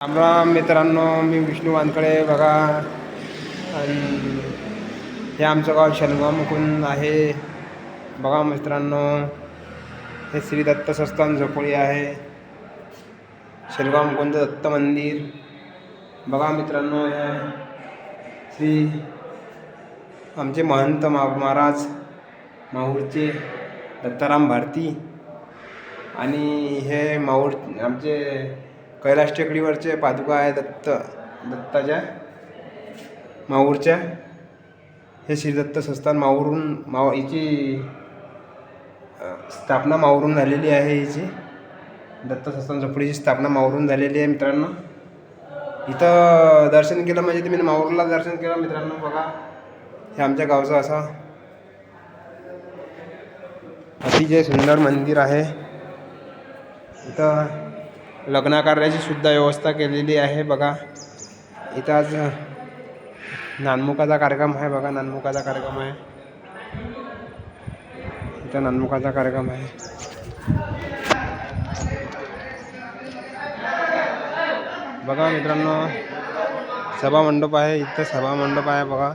राम राम मित्रांनो, मी विष्णू वानकडे बघा. आणि हे आमचं गाव शेलगाव मुकुंद आहे बघा मित्रांनो. हे श्री दत्त संस्थान झोपडी आहे, शेलगाव मुकुंद दत्त मंदिर बघा मित्रांनो. हे श्री आमचे महंत महाराज माहूरचे दत्ताराम भारती आणि हे माहूर आमचे कैलास टेकडीवरचे पादुका आहे दत्ताच्या माहूरच्या. हे श्री दत्त संस्थान माहूरून हिची स्थापना माहूरून झालेली आहे. हिची दत्त संस्थान झोपडीची स्थापना माहूरून झालेली आहे मित्रांनो. इथं दर्शन केलं म्हणजे तुम्ही माहूरला दर्शन केलं मित्रांनो. बघा हे आमच्या गावचं असं अतिशय सुंदर मंदिर आहे. इथं लग्नाकार्याची सुद्धा व्यवस्था केलेली आहे बघा. इथं आज नानमुखाचा कार्यक्रम आहे बघा. नानमुखाचा कार्यक्रम आहे इथं. नानमुखाचा कार्यक्रम आहे बघा मित्रांनो. सभा मंडप आहे इथं. सभा मंडप आहे बघा.